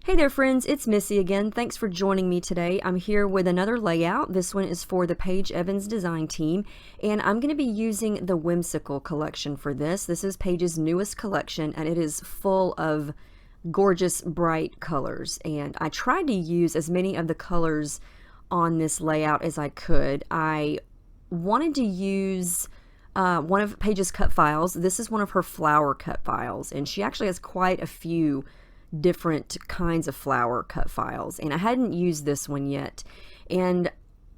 Hey there friends, it's Missy again. Thanks for joining me today. I'm here with another layout. This one is for the Paige Evans design team, and I'm going to be using the Whimsical collection for this. This is Paige's newest collection, and it is full of gorgeous bright colors. And I tried to use as many of the colors on this layout as I could. I wanted to use one of Paige's cut files. This is one of her flower cut files, and she actually has quite a few different kinds of flower cut files, and I hadn't used this one yet, and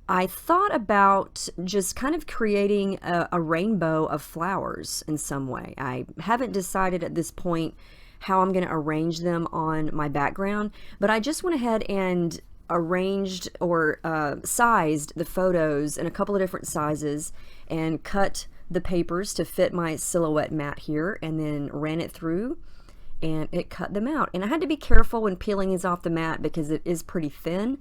I thought about just kind of creating a rainbow of flowers in some way. I haven't decided at this point how I'm going to arrange them on my background, but I just went ahead and arranged or sized the photos in a couple of different sizes and cut the papers to fit my silhouette mat here, and then ran it through and it cut them out. And I had to be careful when peeling these off the mat because it is pretty thin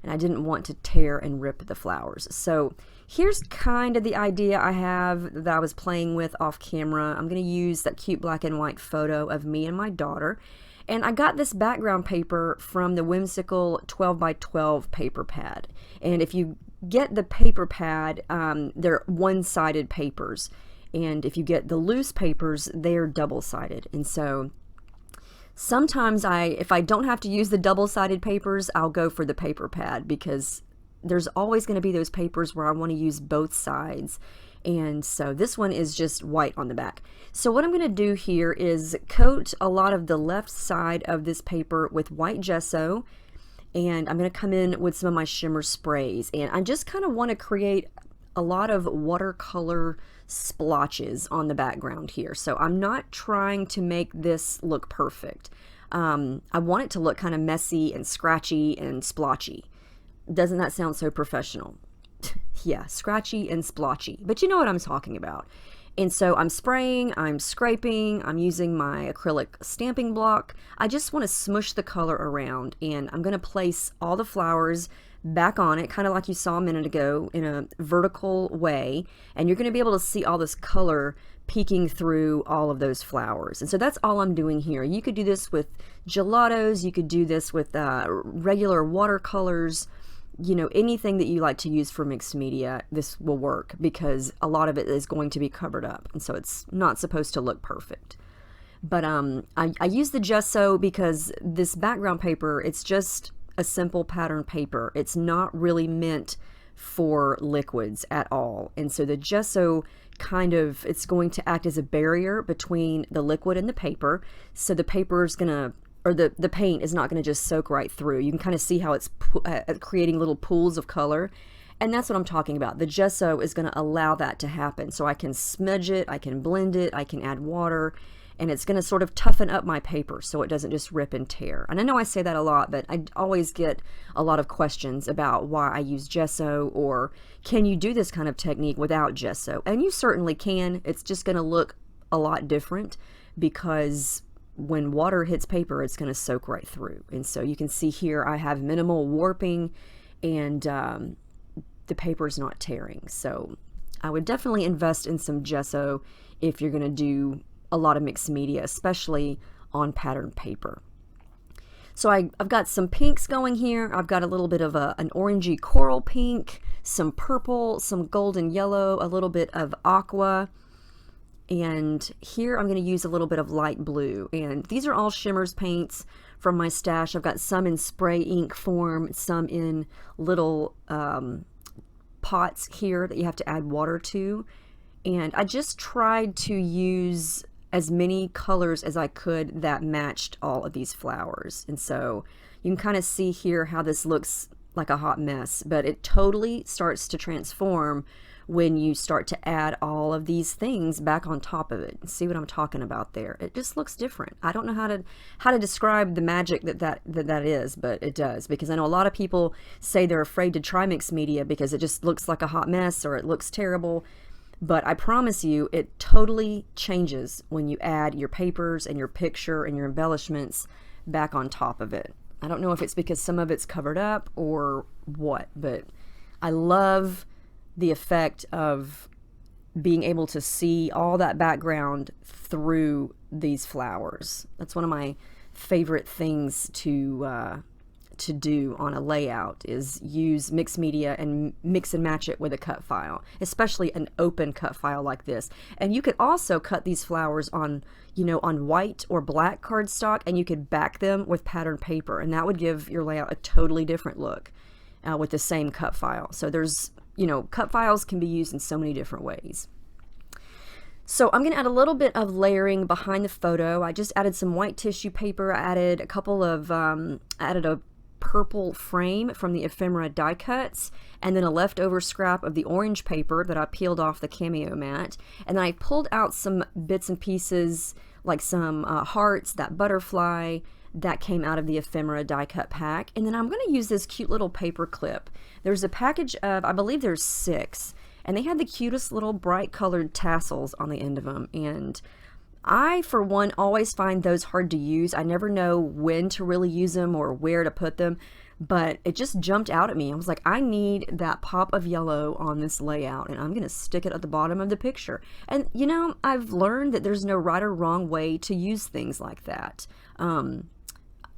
and I didn't want to tear and rip the flowers. So here's kind of the idea I have that I was playing with off camera. I'm going to use that cute black and white photo of me and my daughter. And I got this background paper from the Whimsical 12 by 12 paper pad. And if you get the paper pad, they're one-sided papers. And if you get the loose papers, they're double-sided. And so sometimes if I don't have to use the double-sided papers, I'll go for the paper pad because there's always going to be those papers where I want to use both sides. And so this one is just white on the back. So what I'm going to do here is coat a lot of the left side of this paper with white gesso, and I'm going to come in with some of my shimmer sprays. And I just kind of want to create a lot of watercolor splotches on the background here. So I'm not trying to make this look perfect. I want it to look kind of messy and scratchy and splotchy. Doesn't that sound so professional? Yeah, scratchy and splotchy, but you know what I'm talking about. And so I'm spraying, I'm scraping, I'm using my acrylic stamping block. I just want to smush the color around, and I'm going to place all the flowers back on it, kind of like you saw a minute ago, in a vertical way, and you're going to be able to see all this color peeking through all of those flowers. And so that's all I'm doing here. You could do this with gelatos, you could do this with regular watercolors, you know, anything that you like to use for mixed media. This will work because a lot of it is going to be covered up, and so it's not supposed to look perfect. But I use the gesso because this background paper, it's just a simple pattern paper. It's not really meant for liquids at all. And so the gesso it's going to act as a barrier between the liquid and the paper. So the paper is going to, or the paint is not going to just soak right through. You can kind of see how it's creating little pools of color. And that's what I'm talking about. The gesso is going to allow that to happen. So I can smudge it, I can blend it, I can add water, and it's going to sort of toughen up my paper so it doesn't just rip and tear. And I know I say that a lot, but I always get a lot of questions about why I use gesso, or can you do this kind of technique without gesso? And you certainly can. It's just going to look a lot different because when water hits paper, it's going to soak right through. And so you can see here I have minimal warping, and the paper is not tearing. So I would definitely invest in some gesso if you're going to do a lot of mixed media, especially on pattern paper. So I've got some pinks going here. I've got a little bit of an orangey coral pink, some purple, some golden yellow, a little bit of aqua, and here I'm going to use a little bit of light blue. And these are all Shimmers paints from my stash. I've got some in spray ink form, some in little pots here that you have to add water to. And I just tried to use as many colors as I could that matched all of these flowers. And so you can kind of see here how this looks like a hot mess, but it totally starts to transform when you start to add all of these things back on top of it. See what I'm talking about there? It just looks different. I don't know how to describe the magic that is, but it does, because I know a lot of people say they're afraid to try mixed media because it just looks like a hot mess or it looks terrible. But I promise you, it totally changes when you add your papers and your picture and your embellishments back on top of it. I don't know if it's because some of it's covered up or what, but I love the effect of being able to see all that background through these flowers. That's one of my favorite things to do on a layout is use mixed media and mix and match it with a cut file, especially an open cut file like this. And you could also cut these flowers on, you know, on white or black cardstock, and you could back them with patterned paper, and that would give your layout a totally different look with the same cut file. So there's, you know, cut files can be used in so many different ways. So I'm going to add a little bit of layering behind the photo. I just added some white tissue paper. I added a couple of, added a purple frame from the ephemera die cuts, and then a leftover scrap of the orange paper that I peeled off the cameo mat. And then I pulled out some bits and pieces, like some hearts, that butterfly that came out of the ephemera die cut pack. And then I'm going to use this cute little paper clip. There's a package of, I believe there's 6, and they had the cutest little bright colored tassels on the end of them. And I, for one, always find those hard to use. I never know when to really use them or where to put them, but it just jumped out at me. I was like, I need that pop of yellow on this layout, and I'm going to stick it at the bottom of the picture. And, you know, I've learned that there's no right or wrong way to use things like that.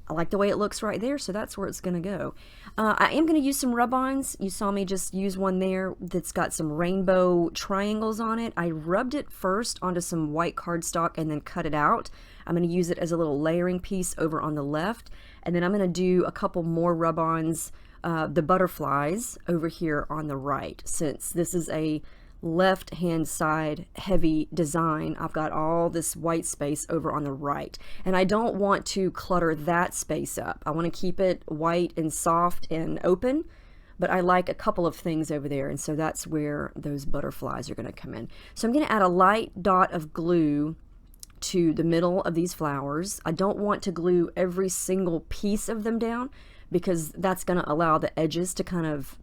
I like the way it looks right there, so that's where it's going to go. I am going to use some rub-ons. You saw me just use one there that's got some rainbow triangles on it. I rubbed it first onto some white cardstock and then cut it out. I'm going to use it as a little layering piece over on the left, and then I'm going to do a couple more rub-ons, the butterflies over here on the right. Since this is a left hand side heavy design, I've got all this white space over on the right, and I don't want to clutter that space up. I want to keep it white and soft and open, but I like a couple of things over there, and so that's where those butterflies are going to come in. So I'm going to add a light dot of glue to the middle of these flowers. I don't want to glue every single piece of them down, because that's going to allow the edges to kind of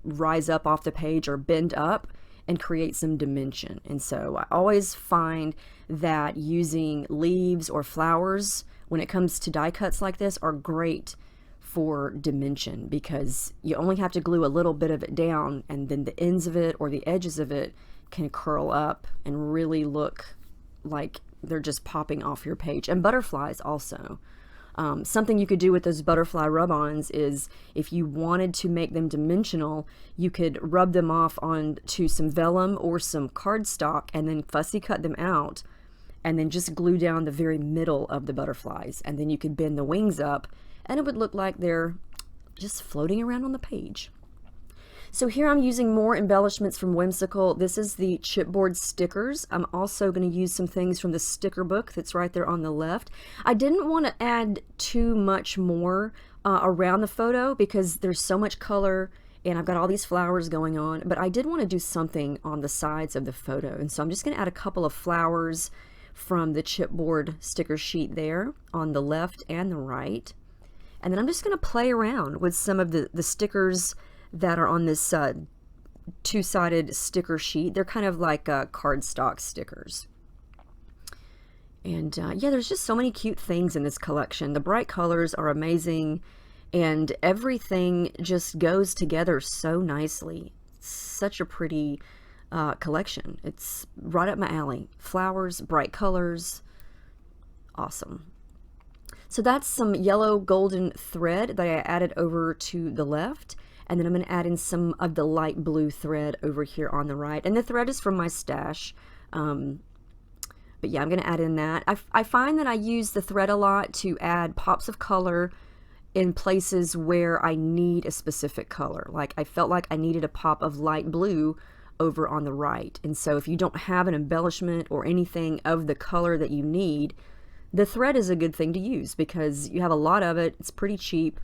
rise up off the page or bend up and create some dimension. And so I always find that using leaves or flowers when it comes to die cuts like this are great for dimension, because you only have to glue a little bit of it down, and then the ends of it or the edges of it can curl up and really look like they're just popping off your page. And butterflies also. Something you could do with those butterfly rub-ons is, if you wanted to make them dimensional, you could rub them off onto some vellum or some cardstock and then fussy cut them out, and then just glue down the very middle of the butterflies, and then you could bend the wings up and it would look like they're just floating around on the page. So here I'm using more embellishments from Whimsical. This is the chipboard stickers. I'm also going to use some things from the sticker book that's right there on the left. I didn't want to add too much more around the photo because there's so much color and I've got all these flowers going on, but I did want to do something on the sides of the photo. And so I'm just going to add a couple of flowers from the chipboard sticker sheet there on the left and the right. And then I'm just going to play around with some of the stickers that are on this two-sided sticker sheet. They're kind of like cardstock stickers. And yeah, there's just so many cute things in this collection. The bright colors are amazing, and everything just goes together so nicely. Such a pretty collection. It's right up my alley. Flowers, bright colors, awesome. So that's some yellow golden thread that I added over to the left. And then I'm going to add in some of the light blue thread over here on the right. And the thread is from my stash. But yeah, I'm going to add in that. I find that I use the thread a lot to add pops of color in places where I need a specific color. Like I felt like I needed a pop of light blue over on the right. And so if you don't have an embellishment or anything of the color that you need, the thread is a good thing to use because you have a lot of it. It's pretty cheap.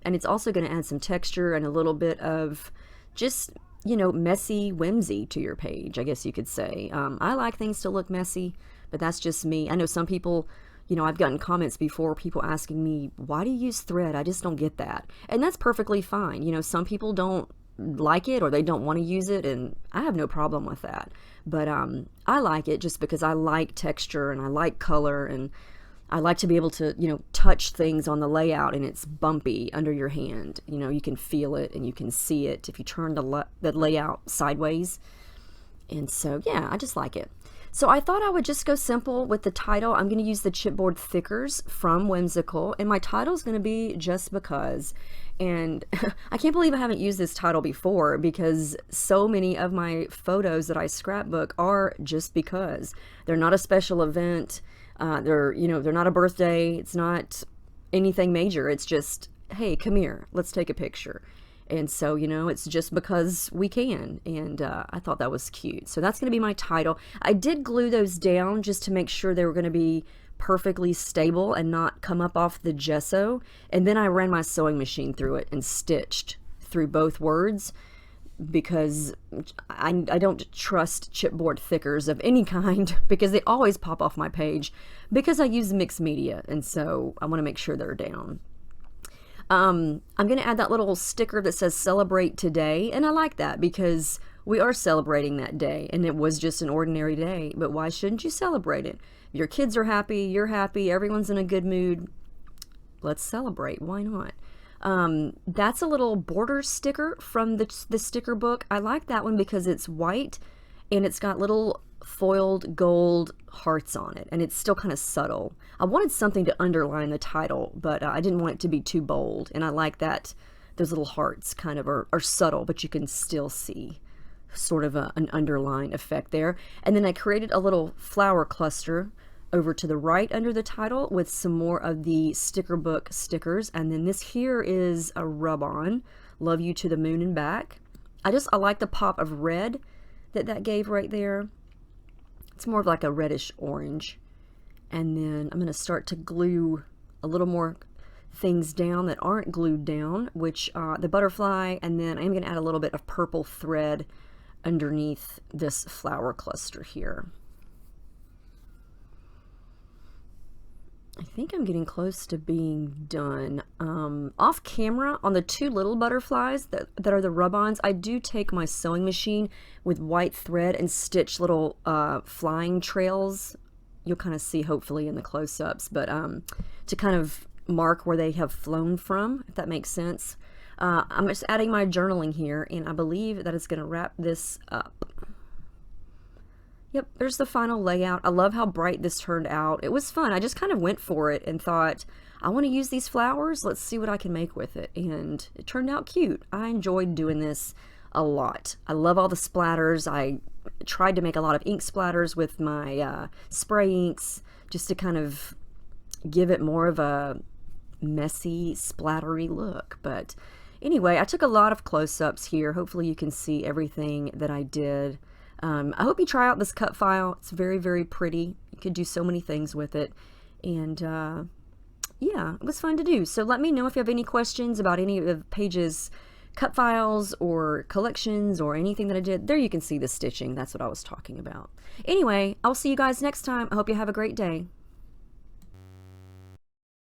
And it's also going to add some texture and a little bit of just, you know, messy whimsy to your page, I guess you could say. I like things to look messy, but that's just me. I know some people, you know, I've gotten comments before, people asking me, why do you use thread? I just don't get that. And that's perfectly fine. You know, some people don't like it or they don't want to use it, and I have no problem with that. But I like it just because I like texture and I like color, and I like to be able to, you know, touch things on the layout and it's bumpy under your hand. You know, you can feel it and you can see it if you turn the layout sideways. And so, yeah, I just like it. So I thought I would just go simple with the title. I'm going to use the chipboard thickers from Whimsical, and my title is going to be Just Because. And I can't believe I haven't used this title before, because so many of my photos that I scrapbook are just because. They're not a special event. They're not a birthday. It's not anything major. It's just, hey, come here, let's take a picture. And so, it's just because we can. And I thought that was cute. So that's going to be my title. I did glue those down just to make sure they were going to be perfectly stable and not come up off the gesso. And then I ran my sewing machine through it and stitched through both words, because I don't trust chipboard thickers of any kind, because they always pop off my page, because I use mixed media. And so I want to make sure they're down. I'm going to add that little sticker that says celebrate today. And I like that, because we are celebrating that day, and it was just an ordinary day, but why shouldn't you celebrate it? Your kids are happy, you're happy, everyone's in a good mood. Let's celebrate. Why not? That's a little border sticker from the sticker book. I like that one because it's white and it's got little foiled gold hearts on it, and it's still kind of subtle. I wanted something to underline the title, but I didn't want it to be too bold, and I like that those little hearts kind of are subtle, but you can still see sort of an underline effect there. And then I created a little flower cluster over to the right under the title with some more of the sticker book stickers. And then this here is a rub-on, Love You to the Moon and Back. I like the pop of red that gave right there. It's more of like a reddish orange. And then I'm going to start to glue a little more things down that aren't glued down, which the butterfly, and then I'm going to add a little bit of purple thread underneath this flower cluster here. I think I'm getting close to being done. Off camera, on the two little butterflies that are the rub-ons, I do take my sewing machine with white thread and stitch little flying trails. You'll kind of see hopefully in the close-ups, but to kind of mark where they have flown from, if that makes sense. I'm just adding my journaling here, and I believe that it's going to wrap this up. Yep, there's the final layout. I love how bright this turned out. It was fun. I just kind of went for it and thought, I want to use these flowers. Let's see what I can make with it. And it turned out cute. I enjoyed doing this a lot. I love all the splatters. I tried to make a lot of ink splatters with my spray inks, just to kind of give it more of a messy, splattery look. But anyway, I took a lot of close-ups here. Hopefully you can see everything that I did. I hope you try out this cut file. It's very, very pretty. You could do so many things with it. And yeah, it was fun to do. So let me know if you have any questions about any of Paige's cut files or collections or anything that I did. There you can see the stitching. That's what I was talking about. Anyway, I'll see you guys next time. I hope you have a great day.